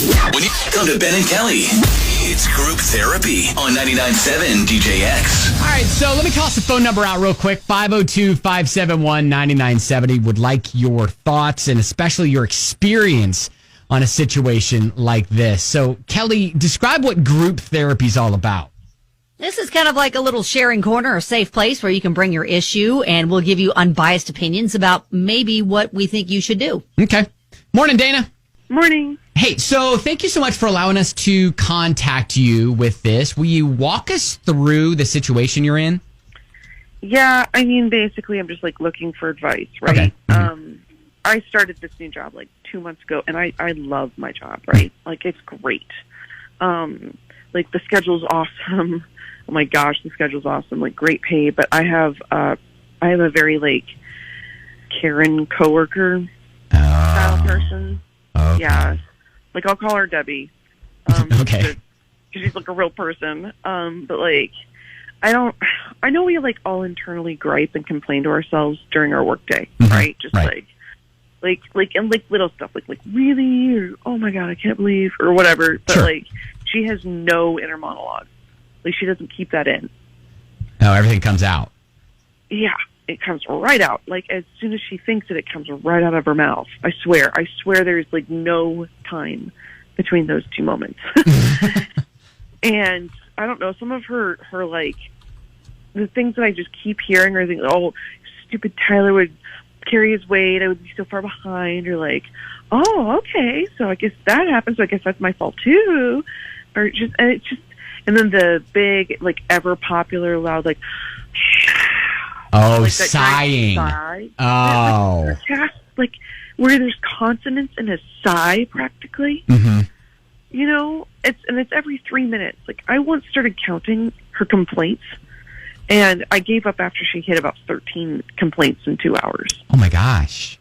When you come to Ben and Kelly, it's group therapy on 99.7 DJX. All right, so let me toss the phone number out real quick. 502-571-9970. Would like your thoughts and especially your experience on a situation like this. So, Kelly, describe what group therapy is all about. This is kind of like a little sharing corner, a safe place where you can bring your issue and we'll give you unbiased opinions about maybe what we think you should do. Okay. Morning, Dana. Morning. Hey, so thank you so much for allowing us to contact you with this. Will you walk us through the situation you're in? Yeah, I mean, basically, I'm just, looking for advice, right? Okay. Mm-hmm. I started this new job, 2 months ago, and I love my job, right? It's great. The schedule's awesome. Oh, my gosh, the schedule's awesome. Great pay, but I have a very, Karen coworker style person. Okay. Yeah. I'll call her Debbie. Okay. She's a real person. But I know we all internally gripe and complain to ourselves during our workday, Mm-hmm. right? Just right. little stuff like really, or oh my God, I can't believe, or whatever. But Sure. she has no inner monologue. She doesn't keep that in. No, everything comes out. Yeah. It comes right out. As soon as she thinks it comes right out of her mouth. I swear there's no time between those two moments. And I don't know, some of her the things that I just keep hearing are things, oh, stupid Tyler would carry his weight, I would be so far behind, or oh, okay, so I guess that happens, so I guess that's my fault too. Or and then the big, ever popular loud, Oh, that sighing. sigh. Oh. Where there's consonants in a sigh, practically. Mm-hmm. It's every 3 minutes. I once started counting her complaints, and I gave up after she hit about 13 complaints in 2 hours. Oh my gosh.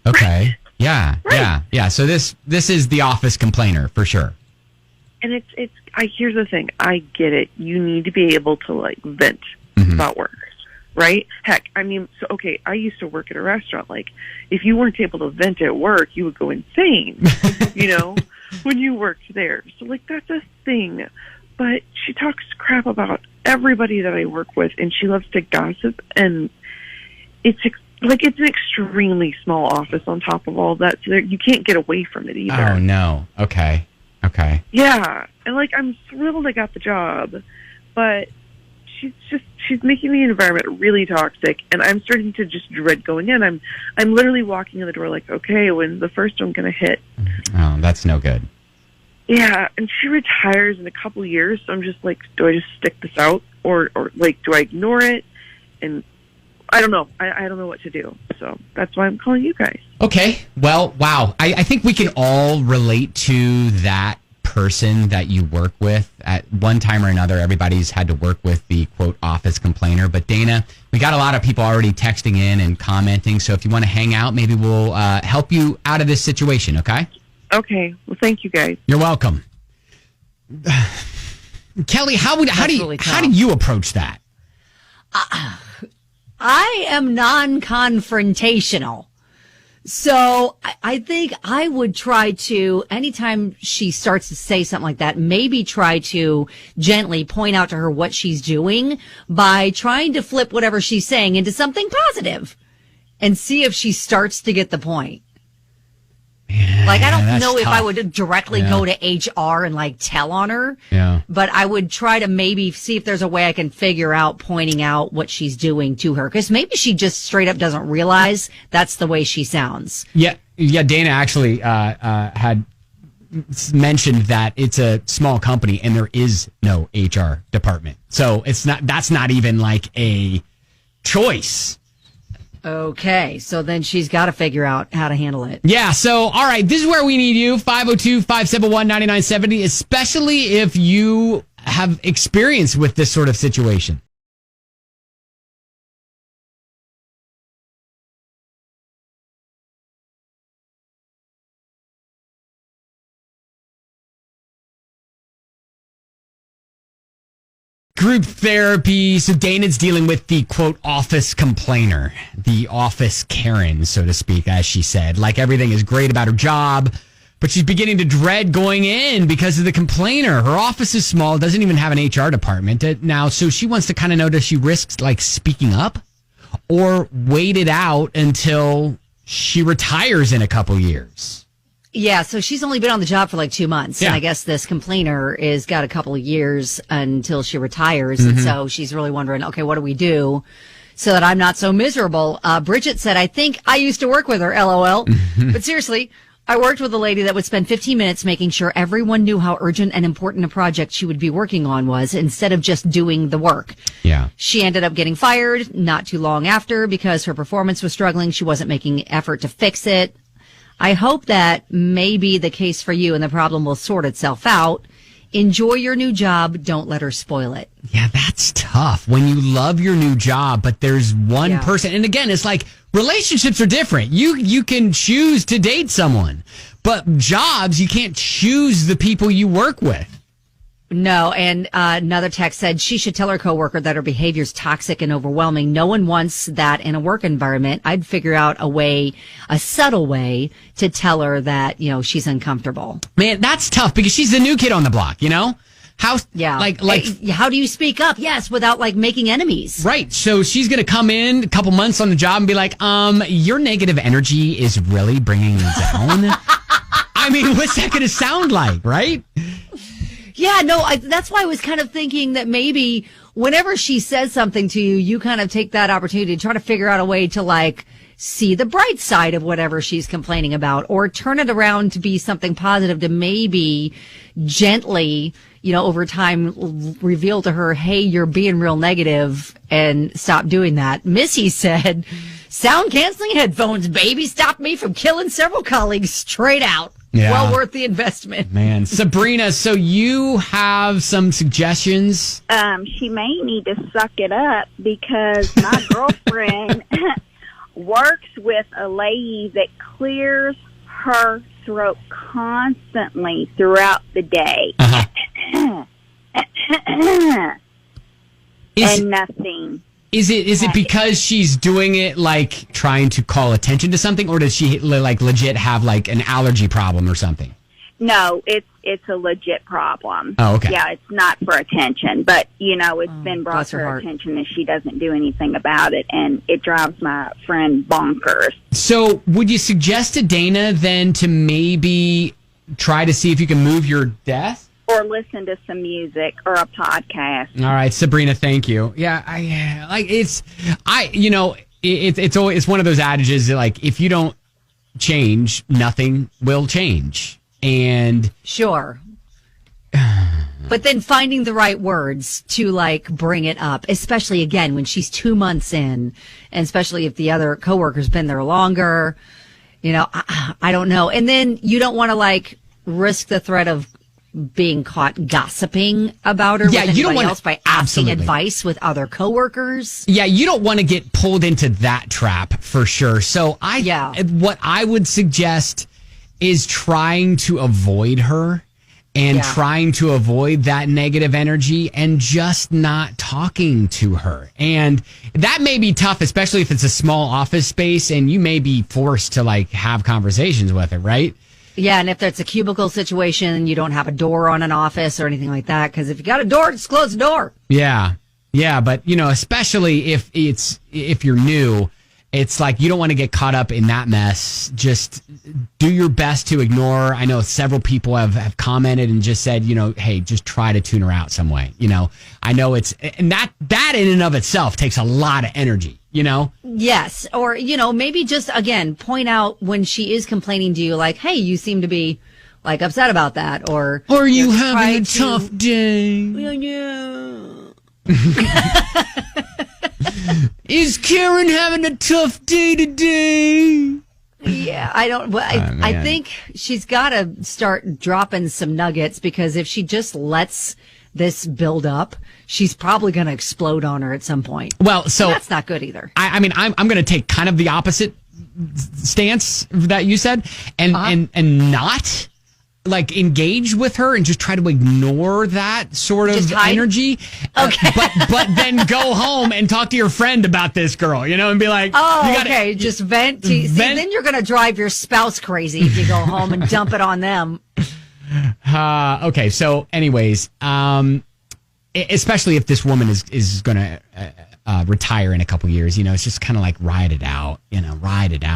Okay. Right. Yeah. Right. Yeah. So this is the office complainer for sure. And here's the thing. I get it. You need to be able to vent Mm-hmm. about work. Right? Heck, I mean, I used to work at a restaurant. If you weren't able to vent at work, you would go insane, when you worked there. So, that's a thing. But she talks crap about everybody that I work with, and she loves to gossip, and it's an extremely small office on top of all that, so you can't get away from it either. Oh, no. Okay. Yeah. And, I'm thrilled I got the job, but she's making the environment really toxic, and I'm starting to just dread going in. I'm literally walking in the door okay, when's the first one going to hit? Oh, that's no good. Yeah, and she retires in a couple years, so I'm just do I just stick this out, or do I ignore it? And I don't know. I don't know what to do, so that's why I'm calling you guys. Okay. Well, wow. I think we can all relate to that person that you work with at one time or another. Everybody's had to work with the quote office complainer. But Dana, we got a lot of people already texting in and commenting. So if you want to hang out, maybe we'll help you out of this situation. Okay. Okay. Well, thank you guys. You're welcome. Kelly, how do you approach that? I am non-confrontational. So I think I would try to, anytime she starts to say something like that, maybe try to gently point out to her what she's doing by trying to flip whatever she's saying into something positive and see if she starts to get the point. Yeah, I don't know if tough. I would directly go to HR and tell on her. Yeah. But I would try to maybe see if there's a way I can figure out pointing out what she's doing to her. Because maybe she just straight up doesn't realize that's the way she sounds. Yeah. Dana actually had mentioned that it's a small company and there is no HR department. So that's not even a choice. Okay, so then she's got to figure out how to handle it. Yeah, so, all right, this is where we need you, 502-571-9970, especially if you have experience with this sort of situation. Group therapy. So Dana's dealing with the quote office complainer, the office Karen, so to speak, as she said. Everything is great about her job. but she's beginning to dread going in because of the complainer. Her office is small, doesn't even have an HR department now, so she wants to kind of know, does she risk like speaking up or wait it out until she retires in a couple years? Yeah, so she's only been on the job for like 2 months. Yeah. And I guess this complainer is got a couple of years until she retires. And so she's really wondering, okay, what do we do so that I'm not so miserable? Bridget said, I think I used to work with her, LOL. But seriously, I worked with a lady that would spend 15 minutes making sure everyone knew how urgent and important a project she would be working on was instead of just doing the work. Yeah. She ended up getting fired not too long after because her performance was struggling. She wasn't making effort to fix it. I hope that may be the case for you and the problem will sort itself out. Enjoy your new job. Don't let her spoil it. Yeah, that's tough when you love your new job, but there's one person. And again, it's like relationships are different. You can choose to date someone, but jobs, you can't choose the people you work with. No, and another text said she should tell her coworker that her behavior is toxic and overwhelming. No one wants that in a work environment. I'd figure out a subtle way to tell her that, she's uncomfortable. Man, that's tough because she's the new kid on the block, How, how do you speak up? Yes, without making enemies. Right. So she's going to come in a couple months on the job and be like, your negative energy is really bringing me down. I mean, what's that going to sound like, right? Yeah, no, that's why I was kind of thinking that maybe whenever she says something to you, you kind of take that opportunity to try to figure out a way to see the bright side of whatever she's complaining about or turn it around to be something positive to maybe gently, over time reveal to her, hey, you're being real negative and stop doing that. Missy said, sound canceling headphones, baby, stopped me from killing several colleagues straight out. Yeah. Well worth the investment. Man. Sabrina, so you have some suggestions? She may need to suck it up because my girlfriend works with a lady that clears her throat constantly throughout the day. Uh-huh. And nothing. Is it because she's doing it trying to call attention to something, or does she legit have an allergy problem or something? No, it's a legit problem. Oh, okay. Yeah, it's not for attention, but it's been brought to her attention that she doesn't do anything about it, and it drives my friend bonkers. So, would you suggest to Dana then to maybe try to see if you can move your desk? Or listen to some music or a podcast. All right, Sabrina, thank you. Yeah, it's always one of those adages that if you don't change, nothing will change. And sure. But then finding the right words to bring it up, especially again when she's 2 months in, and especially if the other coworker's been there longer, I don't know. And then you don't want to risk the threat of being caught gossiping about her with anybody else by asking advice with other coworkers. Yeah, you don't want to get pulled into that trap for sure. So what I would suggest is trying to avoid her and trying to avoid that negative energy and just not talking to her. And that may be tough, especially if it's a small office space and you may be forced to have conversations with her, right? Yeah, and if it's a cubicle situation, you don't have a door on an office or anything like that. Because if you got a door, just close the door. Yeah, but especially if you're new, it's you don't want to get caught up in that mess. Just do your best to ignore. I know several people have commented and just said, hey, just try to tune her out some way. I know and that in and of itself takes a lot of energy. Yes. Or, maybe just, again, point out when she is complaining to you, hey, you seem to be, upset about that. Or you having a tough day. Yeah. Is Karen having a tough day today? Yeah, I think she's got to start dropping some nuggets because if she just lets this build up, she's probably going to explode on her at some point. Well, so that's not good either. I'm going to take kind of the opposite stance that you said, and not like engage with her and just try to ignore that sort of Just hide? energy. Okay. But then go home and talk to your friend about this girl, and be like, Oh, you gotta, okay. Just vent. See, then you're going to drive your spouse crazy if you go home and dump it on them. Okay. So anyways, especially if this woman is going to retire in a couple years, it's just kind of like ride it out.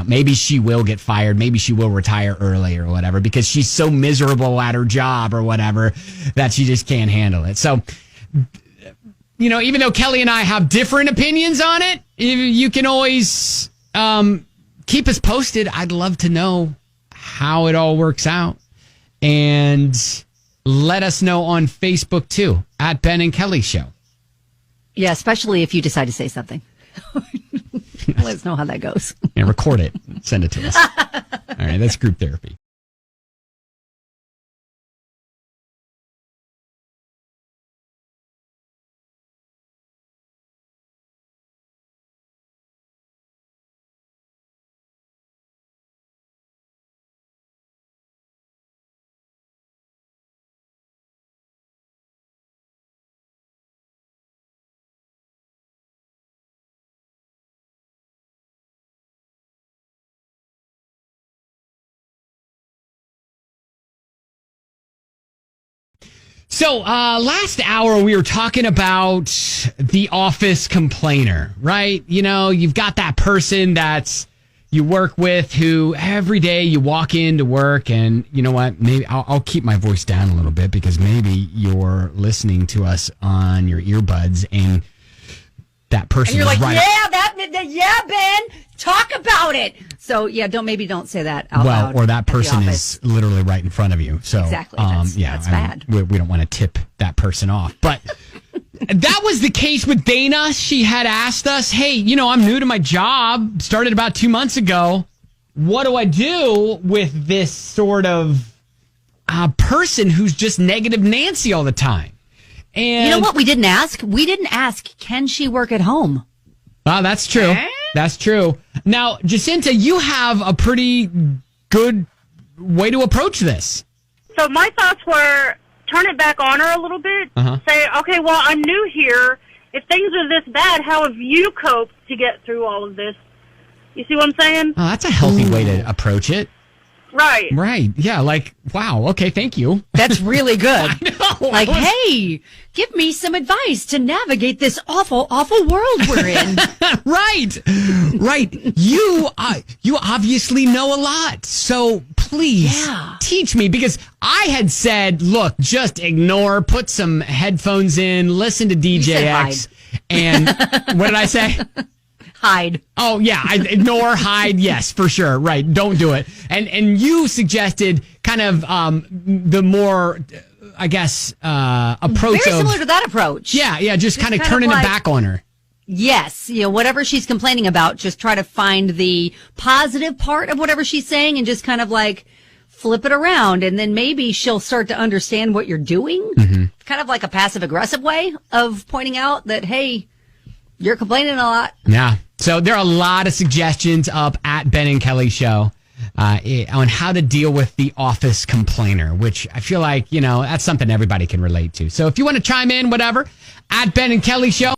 Maybe she will get fired. Maybe she will retire early or whatever because she's so miserable at her job or whatever that she just can't handle it. So, even though Kelly and I have different opinions on it, you can always keep us posted. I'd love to know how it all works out. And let us know on Facebook, too, at Ben and Kelly Show. Yeah, especially if you decide to say something. Let us know how that goes. And record it. Send it to us. All right, that's group therapy. So, last hour we were talking about the office complainer, right? You've got that person you work with who every day you walk into work and you know what? Maybe I'll keep my voice down a little bit because maybe you're listening to us on your earbuds and that person And you're is like, right. yeah, Ben, talk about it. So, yeah, don't say that out loud. Or that at the person office. is literally right in front of you. So, Exactly. That's bad. We don't want to tip that person off. But that was the case with Dana. She had asked us, hey, I'm new to my job, started about 2 months ago. What do I do with this sort of person who's just negative Nancy all the time? And You know what we didn't ask? We didn't ask, can she work at home? Oh, that's true. That's true. Now, Jacinta, you have a pretty good way to approach this. So my thoughts were turn it back on her a little bit. Say, okay, well, I'm new here. If things are this bad, how have you coped to get through all of this? You see what I'm saying? Oh, that's a healthy way to approach it. Right. Right. Yeah. Like, wow. Okay. Thank you. That's really good. I know. Like, hey, give me some advice to navigate this awful, awful world we're in. Right. You obviously know a lot. So please teach me because I had said, look, just ignore, put some headphones in, listen to DJX. And what did I say? Hide. Oh, yeah. Ignore, hide. Yes, for sure. Right. Don't do it. And you suggested kind of the more, I guess, approach Very similar to that approach. Yeah. Just kind of turning it back on her. Yes. Whatever she's complaining about, just try to find the positive part of whatever she's saying and just kind of like flip it around. And then maybe she'll start to understand what you're doing. Mm-hmm. Kind of like a passive aggressive way of pointing out that, hey, you're complaining a lot. Yeah. So there are a lot of suggestions up at Ben and Kelly Show on how to deal with the office complainer, which I feel like, that's something everybody can relate to. So if you want to chime in, whatever, at Ben and Kelly Show.